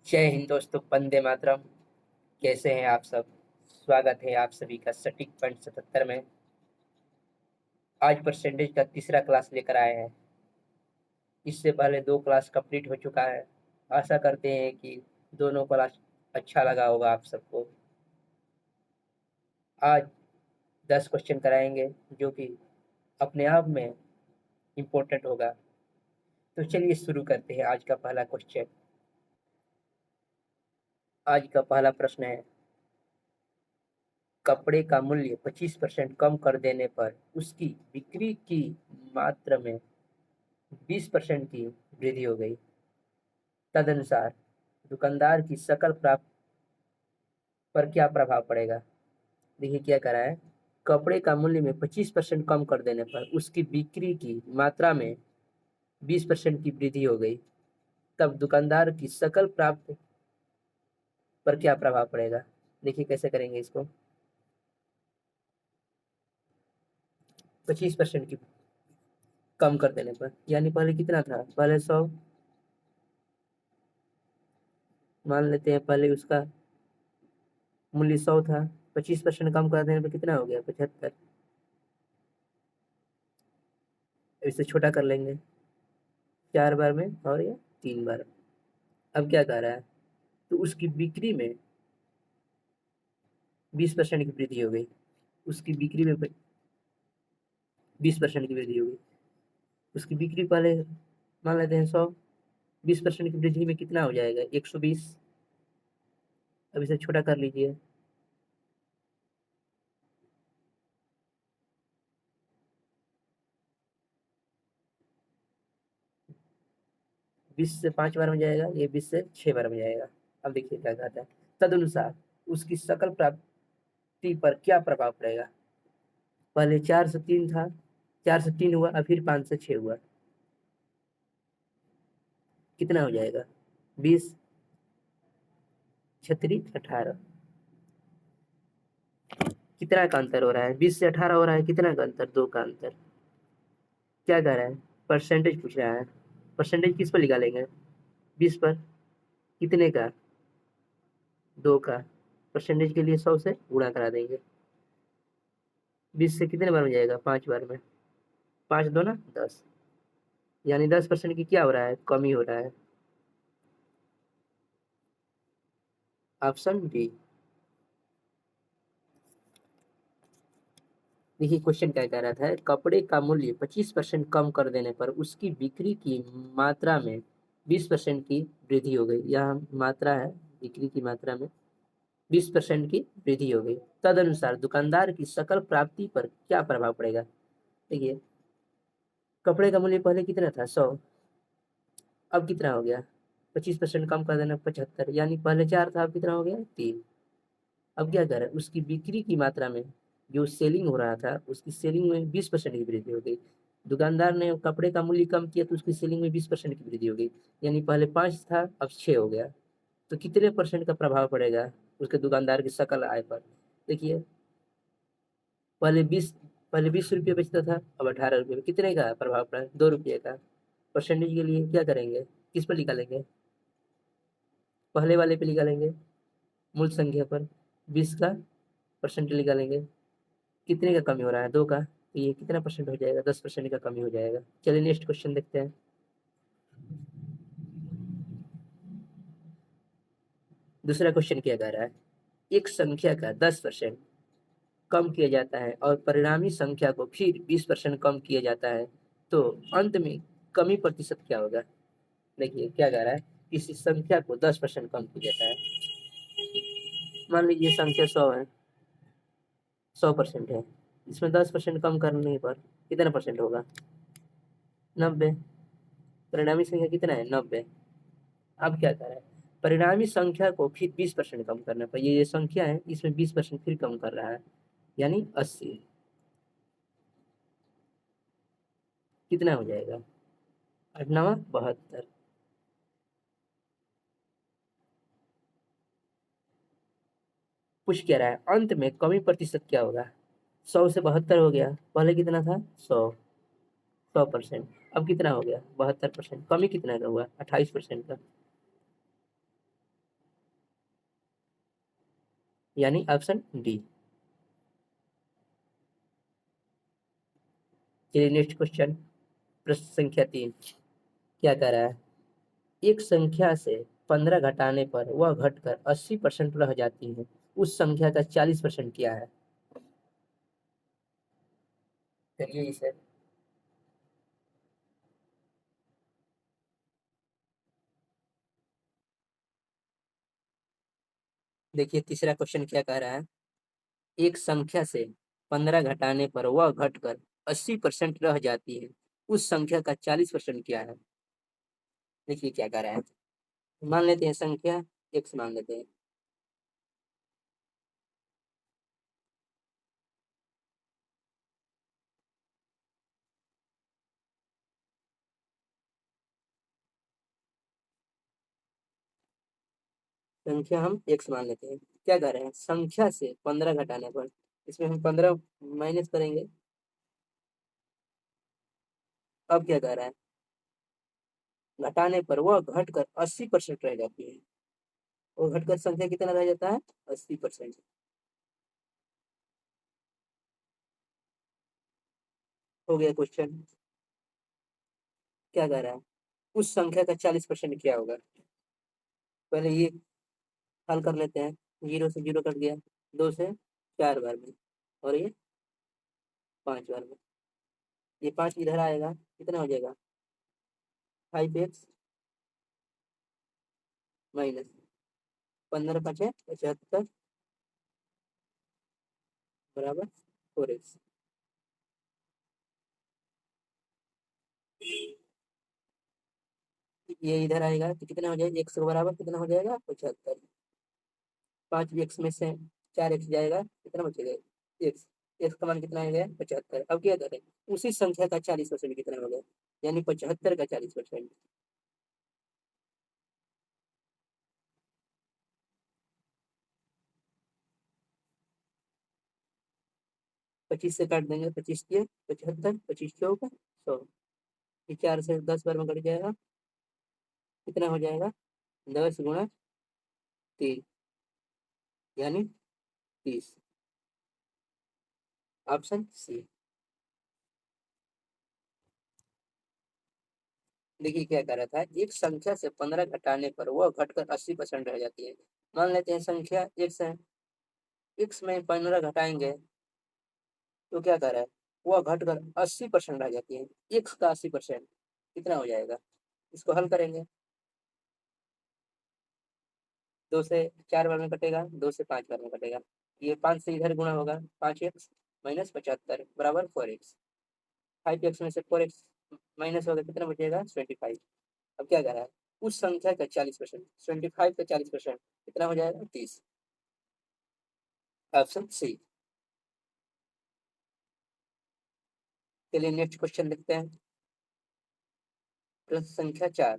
जय हिंद दोस्तों, वंदे मातरम। कैसे हैं आप सब? स्वागत है आप सभी का सटीक पॉइंट 77 में। आज परसेंटेज का तीसरा क्लास लेकर आए हैं। इससे पहले 2 क्लास कंप्लीट हो चुका है। आशा करते हैं कि दोनों क्लास अच्छा लगा होगा आप सबको। आज 10 क्वेश्चन कराएंगे जो कि अपने आप में इम्पोर्टेंट होगा। तो चलिए शुरू करते हैं आज का पहला क्वेश्चन। आज का पहला प्रश्न है, कपड़े का मूल्य 25% कम कर देने पर उसकी बिक्री की मात्रा में 20% की वृद्धि हो गई। तदनुसार दुकानदार की सकल प्राप्त पर क्या प्रभाव पड़ेगा? देखिए क्या करा है, कपड़े का मूल्य में 25% कम कर देने पर उसकी बिक्री की मात्रा में 20% की वृद्धि हो गई। तब दुकानदार की सकल प्राप्त पर क्या प्रभाव पड़ेगा? देखिए कैसे करेंगे इसको। 25% की कम कर देने पर, यानी पहले कितना था? पहले 100 मान लेते हैं, पहले उसका मूल्य 100 था। 25% कम कर देने पर कितना हो गया? 75। इसे छोटा कर लेंगे 4 बार में और या 3 बार। अब क्या कह रहा है, तो उसकी बिक्री में 20% की वृद्धि हो गई। उसकी बिक्री में 20% की वृद्धि हो गई। उसकी बिक्री पहले मान लेते हैं 100, 20% की वृद्धि में कितना हो जाएगा? 120। अब इसे छोटा कर लीजिए। 20 से 5 बार में जाएगा, ये 20 से 6 बार में जाएगा। अब देखिए क्या कहता है, तदनुसार उसकी सकल प्राप्ति पर क्या प्रभाव पड़ेगा? पहले 4 से 3 था, 4 से 3 हुआ, अब फिर 5 से 6 हुआ। कितना हो जाएगा? 20 छत्री 18। कितना का अंतर हो रहा है? 20 से 18 हो रहा है। कितना का अंतर? 2 का अंतर। क्या कह रहा है? परसेंटेज पूछ रहा है। परसेंटेज किस पर निकालेंगे? 20 पर। कितने का? 2 का। परसेंटेज के लिए 100 से गुणा करा देंगे। 20 से कितने बार में जाएगा? 5 बार में। 5 दो ना 10, यानी 10% की क्या हो रहा है? कमी हो रहा है। Option D. देखिए क्वेश्चन क्या कह रहा था, कपड़े का मूल्य 25% कम कर देने पर उसकी बिक्री की मात्रा में 20% की वृद्धि हो गई। यह मात्रा है, बिक्री की मात्रा में 20% की वृद्धि हो गई। तदनुसार दुकानदार की सकल प्राप्ति पर क्या प्रभाव पड़ेगा? देखिए, कपड़े का मूल्य पहले कितना था? 100। अब कितना हो गया? 25% कम कर देना 75, यानी पहले 4 था, अब कितना हो गया? 3। अब क्या कर रहा है, उसकी बिक्री की मात्रा में जो सेलिंग हो रहा था, उसकी सेलिंग में 20% की वृद्धि हो गई। दुकानदार ने कपड़े का मूल्य कम किया तो उसकी सेलिंग में 20% की वृद्धि हो गई, यानी पहले 5 था, अब 6 हो गया। तो कितने परसेंट का प्रभाव पड़ेगा उसके दुकानदार की सकल आय पर? देखिए, पहले 20 रुपये बेचता था, अब 18 रुपये। कितने का प्रभाव पड़ा? 2 रुपये का। परसेंटेज के लिए क्या करेंगे? किस पर निकालेंगे? पहले वाले पे निकालेंगे, मूल संख्या पर 20 का परसेंट निकालेंगे। कितने का कमी हो रहा है? 2 का। तो ये कितना परसेंट हो जाएगा? 10% का कमी हो जाएगा। चलिए नेक्स्ट क्वेश्चन देखते हैं। दूसरा क्वेश्चन क्या कह रहा है, एक संख्या का 10% कम किया जाता है और परिणामी संख्या को फिर 20% कम किया जाता है, तो अंत में कमी प्रतिशत क्या होगा? देखिए क्या कह रहा है, किसी संख्या को 10% कम किया जाता है। मान लीजिए संख्या 100 है, 100% है। इसमें 10% कम करने पर कितना परसेंट होगा? 90। परिणामी संख्या कितना है? 90। अब क्या कर रहा है, परिणामी संख्या को फिर 20% कम करना पर ये संख्या है, इसमें 20% फिर कम कर रहा है, यानी 80। कितना हो जाएगा? 8 9 72। पूछ क्या रहा है, अंत में कमी प्रतिशत क्या होगा? 100 से 72 हो गया, पहले कितना था? 100%। अब कितना हो गया? 72%। कमी कितना का हुआ? 28% का। यानी ऑप्शन डी। चलिए नेक्स्ट क्वेश्चन, प्रश्न संख्या 3 क्या कह रहा है? एक संख्या से 15 घटाने पर वह घटकर 80% रह जाती है, उस संख्या का 40% क्या है? चलिए इसे देखिए, तीसरा क्वेश्चन क्या कह रहा है? एक संख्या से 15 घटाने पर वह घटकर 80% रह जाती है, उस संख्या का 40% क्या है? देखिए क्या कह रहा है, मान लेते हैं संख्या x मान लेते हैं। संख्या हम x मान लेते हैं। क्या कर रहे हैं, संख्या से 15 घटाने पर, इसमें हम 15 माइनस करेंगे। अब क्या कर रहा है, घटाने पर वह घटकर 80% रह जाती है। वो घटकर संख्या कितना रह जाता है, 80%। हो गया क्वेश्चन। क्या कर रहा है, उस संख्या का 40% क्या होगा? पहले ये हल कर लेते हैं। 0 से 0 कट गया, 2 से 4 बार में, और ये 5 बार में। ये 5 इधर आएगा, कितना हो जाएगा, 5x माइनस 15 5 75 बराबर 4x। ये इधर आएगा तो कितना हो जाएगा, x के बराबर कितना हो जाएगा, 75। 5x में से 4x जाएगा, कितना बचेगा, x। x का मान कितना आ गया, 75। अब क्या करें, उसी संख्या का 40% कितना हो गया, यानी 75 का 40%। पच्चीस से काट देंगे, 25 के 75, 25 के ऊपर 100। ये 4 से 10 बार में कट जाएगा, कितना हो जाएगा, 10 गुणा 3, यानी 30। Option C. देखिए क्या कह रहा था, एक संख्या से 15 घटाने पर वह घटकर 80% रह जाती है। मान लेते हैं संख्या x है, x में 15 घटाएंगे तो क्या कर रहा है, वह घटकर 80% रह जाती है। x का 80% कितना हो जाएगा, इसको हल करेंगे। 2 से 4 बार में कटेगा, 2 से 5 बार में कटेगा। ये 5 से इधर गुणा होगा, 5x माइनस 75 बराबर 4x। 5x में से 4x माइनस होगा, कितना बचेगा, 25। अब क्या कर रहा है, उस संख्या का 40%, 25 का 40% कितना हो जाएगा, 30। Option C. चलिए नेक्स्ट क्वेश्चन लिखते हैं। प्रश्न संख्या 4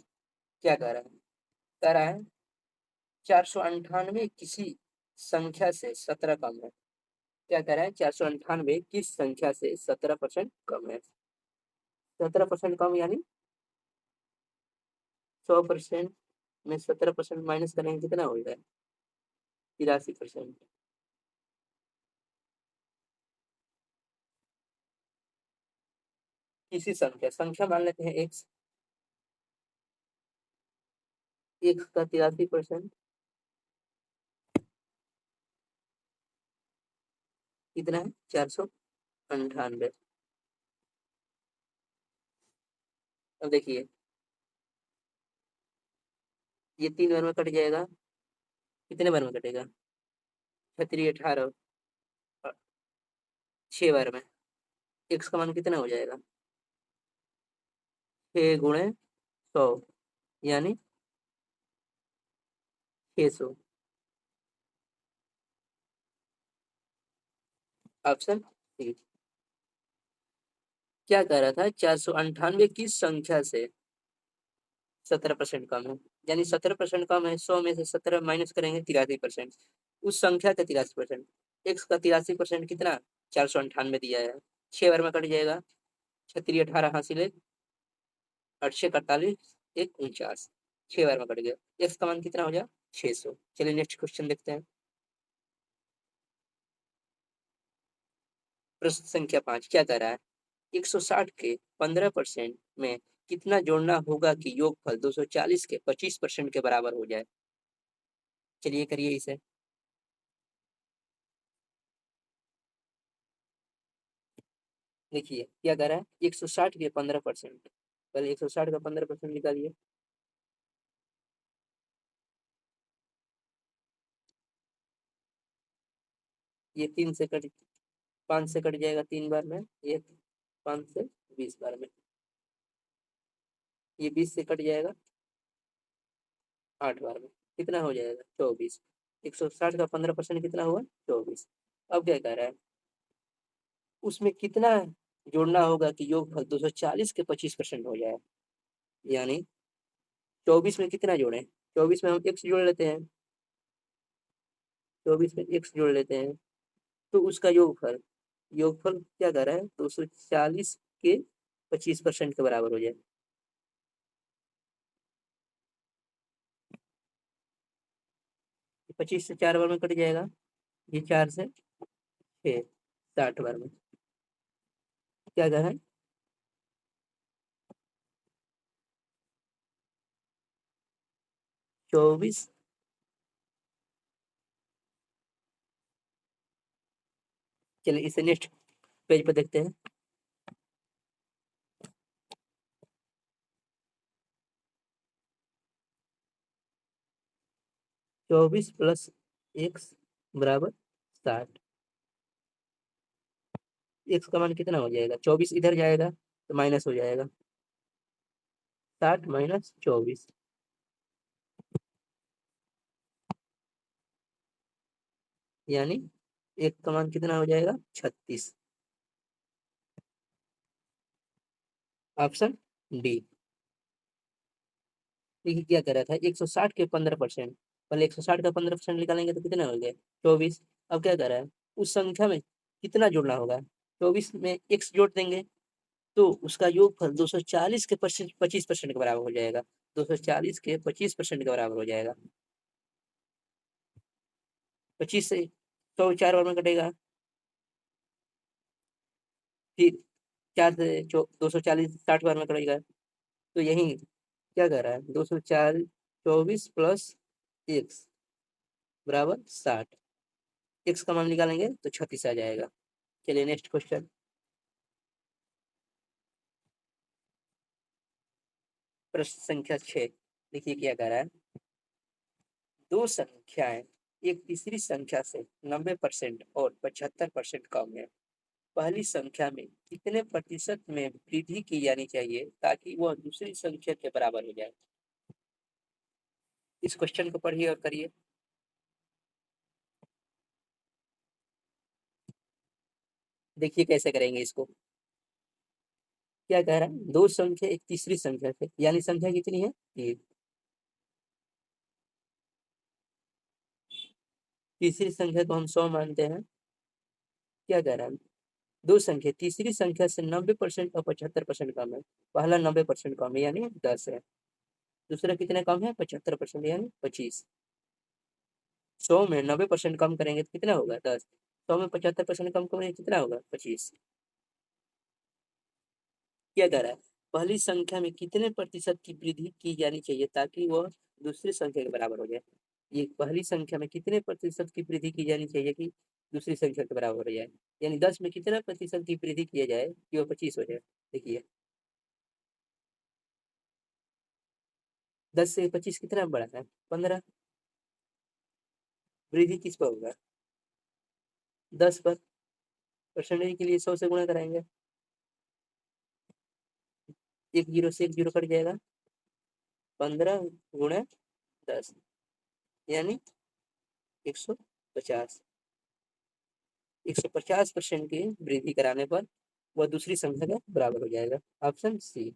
क्या कह रहा है, कह रहा है 498 किसी संख्या से 17 कम है। क्या कह रहा है, 498 किस संख्या से 17% कम है। 17% कम यानी 100% में 17% माइनस करेंगे, कितना हो जाएगा, 83%। किसी संख्या, संख्या मान लेते हैं x, x का 83% कितना है, 498। अब देखिए, ये 3 बार में कट जाएगा, कितने बार में कटेगा, 18 6 बार में। x का मान कितना हो जाएगा, 6 गुणे 100, यानी 600। Option C. क्या कह रहा था, 498 किस संख्या से 17% कम है, यानी 17% कम है, 100 में से 17 माइनस करेंगे, 83%। उस संख्या का 83%, x का 83% कितना, 498 दिया है, 6 बार में कट जाएगा, 6 × 18 हासिल है, 8 × 48 एक 49, 6 बार में कट गया। x का मान कितना हो जाए, 600। चलिए नेक्स्ट क्वेश्चन देखते हैं। प्रश्न संख्या 5 क्या कह रहा है? 160 के 15% में कितना जोड़ना होगा कि योगफल 240 के 25% के बराबर हो जाए? चलिए करिए इसे। देखिए क्या कह रहा है? 160 के 15%। पहले 160 का 15% निकालिए। ये 3 से कट 5 से कट जाएगा 3 बार में, ये 5 से 20 बार में, ये 20 से कट जाएगा 8 बार में। कितना हो जाएगा? 24। 160 का 15% कितना हुआ? 24। अब क्या कह रहा है? उसमें कितना जोड़ना होगा कि योगफल 240 के 25% हो जाए? यानी 24 में कितना जोड़ें? 24 में हम x जोड़ लेते हैं, 24 में x जोड़ लेते हैं, तो उसका योगफल, योगफल क्या कर रहा है? 240 के 25% के बराबर हो जाए। 25 से 4 बार में कट जाएगा, ये 4 से 6, 60 बार में। क्या कर रहा है? 24। चलिए इसे नेक्स्ट पेज पर देखते हैं। 24 प्लस x बराबर 60। x का मान कितना हो जाएगा? 24 इधर जाएगा तो माइनस हो जाएगा, 60 माइनस 24, यानी एक का मान कितना हो जाएगा? 36। Option D. देखिए क्या कर रहा था? 160 के 15%, पहले 160 का 15% निकालेंगे तो कितना हो गया? 24। अब क्या कर रहा है? उस संख्या में कितना जोड़ना होगा? 24 में x जोड़ देंगे तो उसका योगफल 240 के 25% के बराबर हो जाएगा। 240 के 25% के बराबर हो जाएगा। 25 से 100 4 बार में कटेगा, फिर 4 से 240 60 बार में कटेगा। तो यही क्या कर रहा है? 240 24 प्लस एक्स बराबर 60। एक्स का मान निकालेंगे तो 36 आ जाएगा। चलिए नेक्स्ट क्वेश्चन। प्रश्न संख्या 6 देखिए क्या कह रहा है? दो संख्याएं एक तीसरी संख्या से 90% और 75% कम है। पहली संख्या में कितने प्रतिशत में वृद्धि की जानी चाहिए ताकि वह दूसरी संख्या के बराबर हो जाए? इस क्वेश्चन को पढ़िए और करिए। देखिए कैसे करेंगे इसको। क्या कह रहा है? दो संख्या एक तीसरी संख्या से, यानी संख्या कितनी है? तीन। तीसरी संख्या को हम 100 मानते हैं। क्या कह रहा है? दो संख्या तीसरी संख्या से 90% और 75% कम है। पहला 90% कम है यानी 10 है, दूसरा कितने कम है? 75% यानी 25। 100 में 90% कम करेंगे तो कितना होगा? 10। 100 में 75% कम करेंगे कितना होगा? 25। क्या कह रहा है? पहली संख्या में कितने प्रतिशत की वृद्धि की जानी चाहिए ताकि वह दूसरी संख्या के बराबर हो जाए? ये पहली संख्या में कितने प्रतिशत की वृद्धि की जानी चाहिए कि दूसरी संख्या के बराबर हो जाए? यानी 10 में कितना प्रतिशत की वृद्धि किया जाए कि वह 25 हो जाए? देखिए 10 से 25 कितना बड़ा है? 15। वृद्धि किस पर होगा? 10 पर। परसेंटेज के लिए 100 से गुणा कराएंगे, एक जीरो से एक जीरो कट जाएगा, 15 गुणा 10 यानी 150। 150% की वृद्धि कराने पर वह दूसरी संख्या के बराबर हो जाएगा। Option C.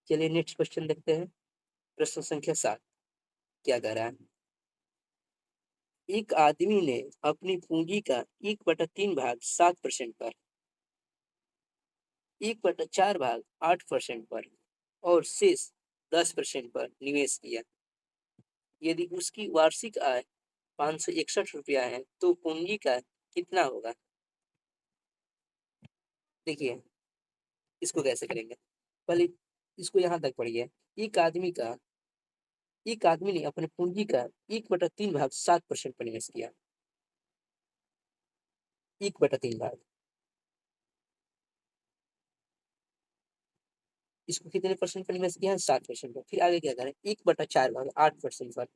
चलिए नेक्स्ट क्वेश्चन देखते हैं। प्रश्न संख्या 7 क्या कह रहा है? एक आदमी ने अपनी पूंजी का 1/3 भाग 7% पर, 1/4 भाग 8% पर और शेष 10% पर निवेश किया। यदि उसकी वार्षिक आय 561 रुपया है, तो पूंजी का कितना होगा? देखिए इसको कैसे करेंगे, पहले इसको यहाँ तक पढ़िए। एक आदमी ने अपने पूंजी का 1/3 भाग 7% पर निवेश किया। 1/3 भाग, इसको कितने परसेंट पर निवेश किया है? 7% पर। फिर आगे क्या करें? 1/4 भाग 8% पर।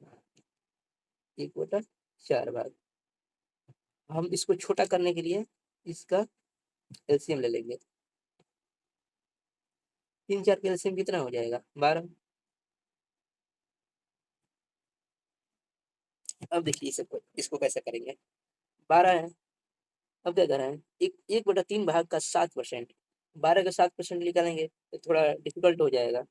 1/4 भाग, हम इसको छोटा करने के लिए इसका एलसीएम ले लेंगे। 3 4 का एलसीएम कितना हो जाएगा? 12। अब देखिए इसको कैसे करेंगे। 12 है, अब क्या कर रहे हैं? 1/3 भाग का 7%, 12 का 7% निकालेंगे तो थोड़ा डिफिकल्ट हो जाएगा।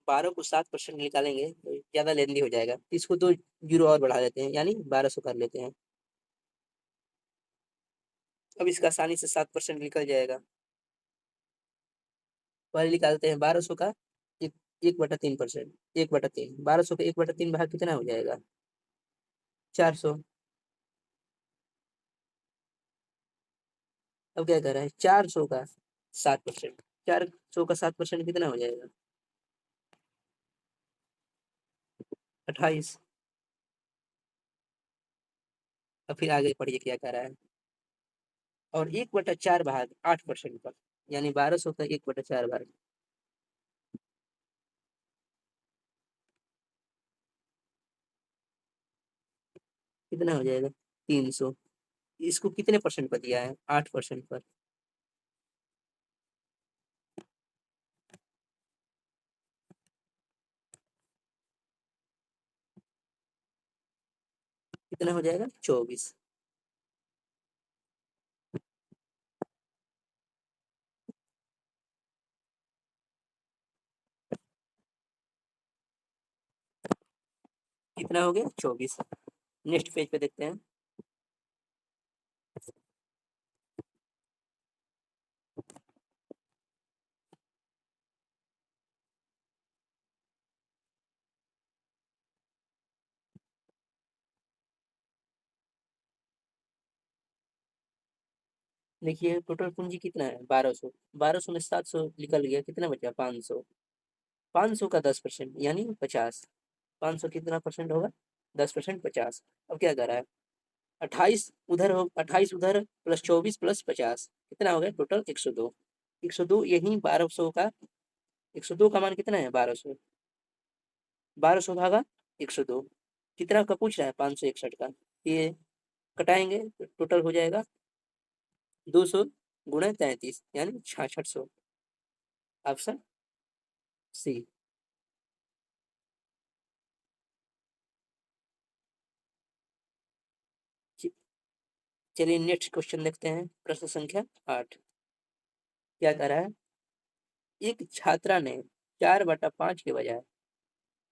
12 को 7% निकालेंगे तो ज्यादा लेंदी हो जाएगा। इसको 2 जीरो और बढ़ा देते हैं, यानी 1200 कर लेते हैं। अब इसका आसानी से 7% निकल जाएगा। पहले निकालते हैं 1200 का 1/3%। 1/3, 1200 का 1/3 भाग कितना हो जाएगा? 400। अब क्या कर रहा है? 400 का 7%, 400 का 7% कितना हो जाएगा? 28। अब फिर आगे पढ़िए क्या कर रहा है। और 1/4 भाग 8% पर, यानी 1200 का 1/4 भाग कितना हो जाएगा? 300। इसको कितने परसेंट पर दिया है? 8% पर। कितना हो जाएगा? 24। कितना हो गया? 24। नेक्स्ट पेज पे देखते हैं। देखिए टोटल पूंजी कितना है? 1200। 1200 में 700 निकल गया, कितना बचा? 500। 500 का 10% यानी 50। 500 कितना परसेंट होगा? 10%, 50। अब क्या कर रहा है? 28 उधर प्लस 24 प्लस 50 कितना हो गया? टोटल 102। 102, यही 1200 का 102 का मान कितना है? 1200। 1200 भागा 102, कितना का पूछ रहा है? 561 का। ये कटाएंगे तो टोटल हो जाएगा 200 गुणा 33, यानी 6600। Option C. चलिए नेक्स्ट क्वेश्चन देखते हैं। प्रश्न संख्या 8 क्या कह रहा है? एक छात्रा ने 4/5 के बजाय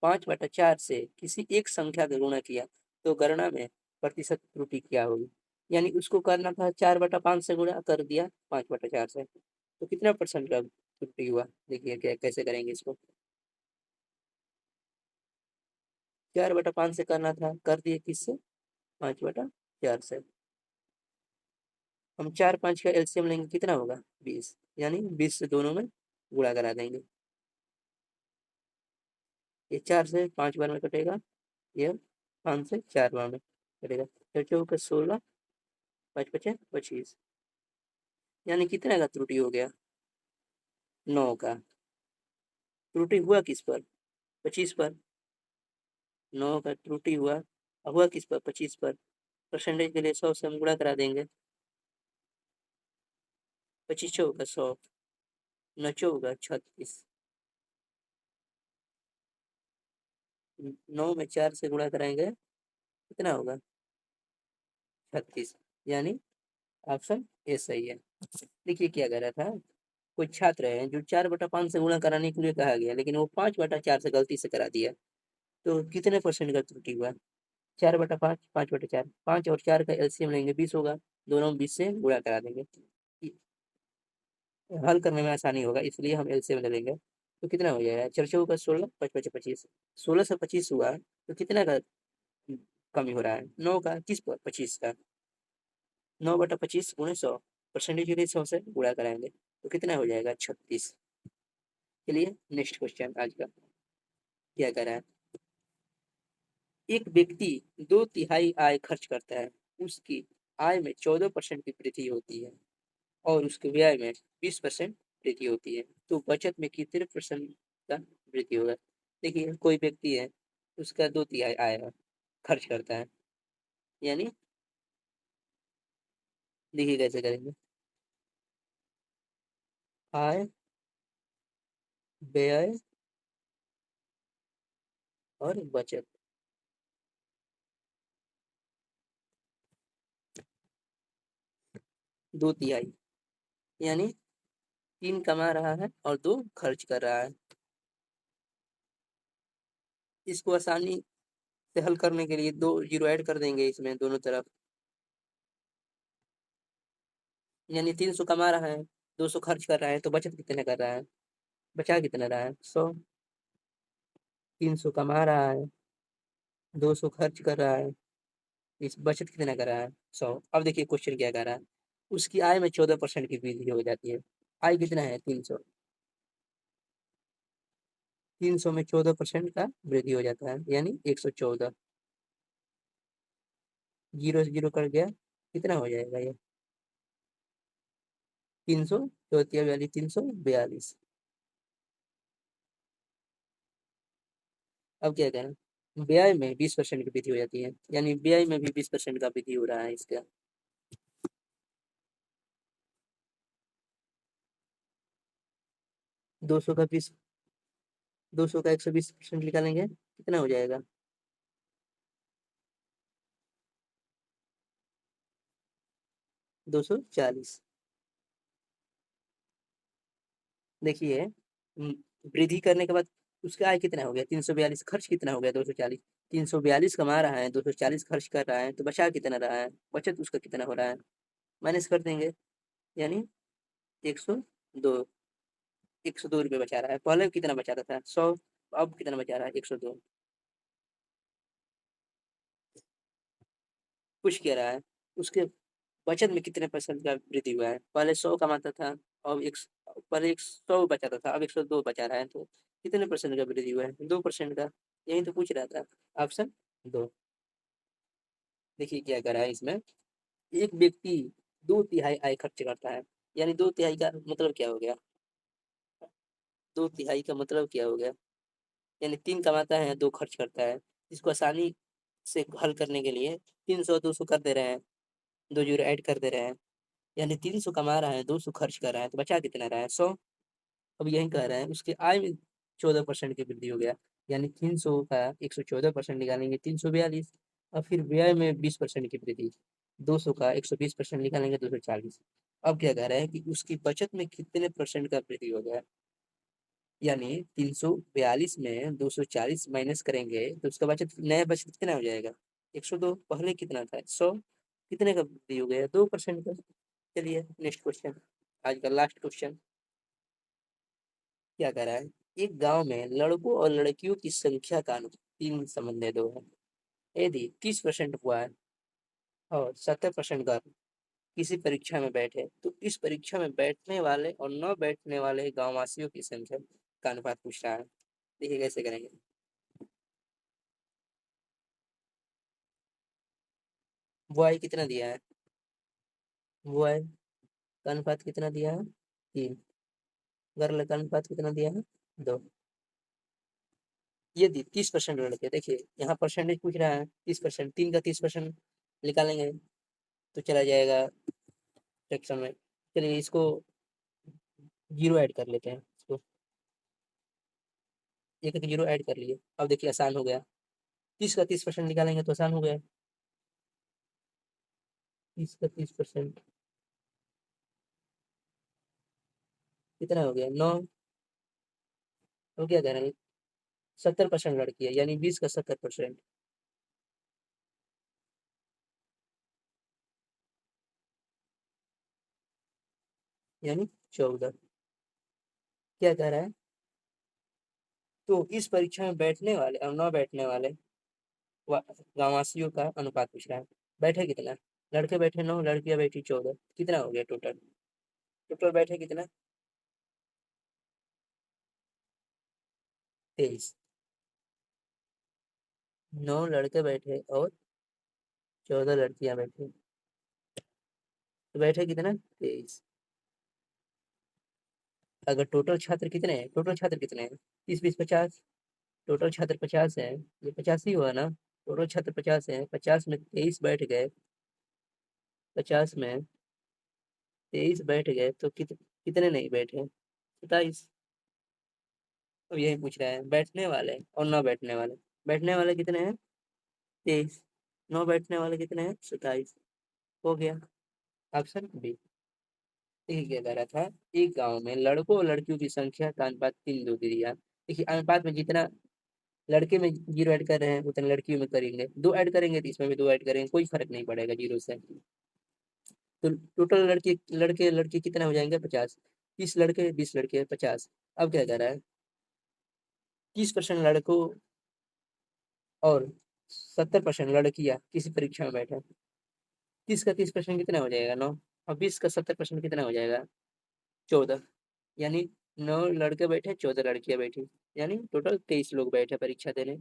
5/4 से किसी एक संख्या का गुणा किया, तो गणना में प्रतिशत त्रुटि क्या होगी? यानी उसको करना था 4/5 से गुणा, कर दिया 5/4 से, तो कितना परसेंट का त्रुटि हुआ? देखिए क्या कैसे करेंगे इसको। 4/5 से करना था, कर दिए किससे? 5/4 से। हम 4 5 का एलसीएम लेंगे, कितना होगा? 20, यानी 20 से दोनों में गुणा करा देंगे। ये 4 से 5 बार में कटेगा, ये 5 से 4 बार में कटेगा। 4 4 16, 5 5 25, यानी कितने का त्रुटि हो गया? 9 का। त्रुटि हुआ किस पर? 25 पर। 9 का त्रुटि हुआ किस पर? 25 पर। परसेंटेज के लिए 100 से हम गुणा करा देंगे। 25 होगा 100, 9 होगा 36। 9 में 4 से गुणा कराएंगे, कितना होगा? 36, यानी ऑप्शन ए सही है। देखिए क्या कह रहा था, कोई छात्र है जो 4/5 से गुणा कराने के लिए कहा गया, लेकिन वो 5/4 से गलती से करा दिया, तो कितने परसेंट का त्रुटि हुआ? 4/5, 5/4, 5 और 4 का एलसीएम लेंगे, 20 होगा। दोनों में 20 से गुणा करा देंगे, हल करने में आसानी होगा, इसलिए हम एलसीएम ले लेंगे। तो कितना हो जाएगा? 4 16, 5 5 25, 16 से 25 हुआ तो कितना का कमी हो रहा है? 9 का। किस पर? 25 का। 9/25 गुणे 100, परसेंटेज के लिए 100 से गुणा कराएंगे तो कितना हो जाएगा? 36। चलिए नेक्स्ट क्वेश्चन आज का क्या कह रहा है। एक व्यक्ति 2/3 आय खर्च करता है, उसकी आय में 14% की वृद्धि होती है और उसके व्यय में 20% वृद्धि होती है, तो बचत में कितने परसेंट का वृद्धि होगा? देखिए कोई व्यक्ति है, उसका 2/3 आय खर्च करता है, यानी देखिए कैसे करेंगे। आय, व्यय और बचत। 2/3 यानी 3 कमा रहा है और 2 खर्च कर रहा है। इसको आसानी से हल करने के लिए 2 जीरो ऐड कर देंगे इसमें दोनों तरफ, यानी 300 कमा रहा है, 200 खर्च कर रहा है, तो बचत कितने कर रहा है? बचा कितना रहा है? 100। 300 कमा रहा है, 200 खर्च कर रहा है, इस बचत कितना कर रहा है? 100। अब देखिए क्वेश्चन क्या कर रहा है। उसकी आय में 14% की वृद्धि हो जाती है। आय कितना है? 300। 300 में 14% का वृद्धि हो जाता है, यानी 114। जीरो से जीरो कट गया, कितना हो जाएगा ये? 300, 42, 342। अब क्या करें? व्यय में 20% की वृद्धि हो जाती है, यानी व्यय में भी 20% का वृद्धि हो रहा है इसका। 200 का 20, 200 का 120% निकालेंगे, कितना हो जाएगा? 240। देखिए वृद्धि करने के बाद उसका आय कितना हो गया? 342। खर्च कितना हो गया? 240। 342 कमा रहा है, 240 खर्च कर रहा है, तो बचा कितना रहा है? बचत उसका कितना हो रहा है? माइनस कर देंगे, यानी 102। 102 रुपये बचा रहा है। पहले कितना बचा रहा था? 100। अब कितना बचा रहा है? 102। कुछ कह रहा है उसके बचत में कितने परसेंट का वृद्धि हुआ है? पहले 100 कमाता था, अब पहले 100 बचाता था, अब 102 बचा रहा है, तो कितने परसेंट का वृद्धि हुआ है? 2% का। यही तो पूछ रहा था। ऑप्शन 2। देखिए क्या कर रहा है इसमें। एक व्यक्ति 2/3 आय खर्च करता है, यानी 2/3 का मतलब क्या हो गया? 2/3 का मतलब क्या हो गया? यानी 3 कमाता है, 2 खर्च करता है। इसको आसानी से हल करने के लिए 300 200 कर दे रहे हैं, 2 जीरो ऐड कर दे रहे हैं, यानी 300 कमा रहा है, 200 खर्च कर रहा है, तो बचा कितना रहा है? 100। अब यही कह रहे हैं उसकी आय में 14% की वृद्धि हो गया, यानी 300 का 114% निकालेंगे, 342। और फिर व्यय में 20% की वृद्धि, 200 का 120% निकालेंगे, 240। अब क्या कह रहे हैं कि उसकी बचत में कितने परसेंट का वृद्धि हो गया? यानी 342 में 240 माइनस करेंगे तो उसका बचत, नया बचत कितना हो जाएगा? 102। पहले कितना था? 100। कितने का वृद्धि हो गया? 2% का। चलिए नेक्स्ट क्वेश्चन, आज का लास्ट क्वेश्चन क्या कह रहा है। एक गांव में लड़कों और लड़कियों की संख्या का अनुपात 3:2 है। यदि 30% हुआ है और 70% गर्ल किसी परीक्षा में बैठे, तो इस परीक्षा में बैठने वाले और न बैठने वाले गांव वासियों की संख्या का अनुपात पूछ रहा है। देखिए कैसे करेंगे। वो आई कितना दिया है? वो आई का अनुपात कितना दिया है? 3। गर्ल का अनुपात कितना दिया है? 2। यदि 30% लड़के, देखिए यहाँ परसेंटेज पूछ रहा है, 30%, 3 का 30% निकालेंगे तो चला जाएगा फ्रैक्शन में। चलिए इसको जीरो ऐड कर लेते हैं इसको। एक एक जीरो ऐड कर लिए, अब देखिए आसान हो गया। 30 का 30% निकालेंगे तो आसान हो गया। 30 का 30% कितना हो गया? 9। तो क्या कह रहे हैं? 70% लड़की है, यानी 20 का 70%, यानी 14। क्या कह रहा है? तो इस परीक्षा में बैठने वाले और न बैठने वाले गांववासियों का अनुपात पूछ रहा है। बैठे कितना? लड़के बैठे 9, लड़कियां बैठी 14, कितना हो गया टोटल? टोटल बैठे कितना? 23। 9 लड़के बैठे और 14 लड़कियां बैठी, तो बैठे कितना? 23। अगर टोटल छात्र कितने हैं? टोटल छात्र कितने हैं? 30 20 50। टोटल छात्र 50 है, ये 50 ही हुआ ना? टोटल छात्र 50 है, 50 में 23 बैठ गए, 50 में 23 बैठ गए तो कितने नहीं बैठे? 27। अब यही पूछ रहा है, बैठने वाले और न बैठने वाले। बैठने वाले कितने हैं? 23। न बैठने वाले कितने हैं? 27। हो गया ऑप्शन बी। देखिए क्या कह रहा था, एक गांव में लड़कों और लड़कियों की संख्या का अनुपात 3:2 दिया। देखिए अनुपात में जितना लड़के में 0 ऐड कर रहे हैं उतना लड़कियों में करेंगे, 2 ऐड करेंगे तो इसमें भी 2 ऐड करेंगे, कोई फर्क नहीं पड़ेगा 0 से। तो टोटल लड़के लड़के लड़के कितने हो जाएंगे? 50। 30 लड़के 20 लड़के 50। अब क्या कह रहा है, 30% लड़कों और 70% लड़कियां किसी परीक्षा में बैठे। 30 का 30% कितना हो जाएगा? 9। और 20 का 70% कितना हो जाएगा? 14। यानी 9 लड़के बैठे 14 लड़कियां बैठी, यानी टोटल 23 लोग बैठे परीक्षा देने।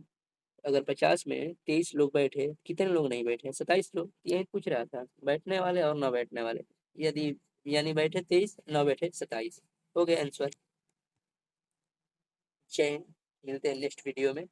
अगर 50 में 23 लोग बैठे, कितने लोग नहीं बैठे? 27 लोग। यही पूछ रहा था, बैठने वाले और न बैठने वाले। यदि यानी बैठे 23, न बैठे 27। हो गया आंसर। चैन। मिलते हैं नेक्स्ट वीडियो में।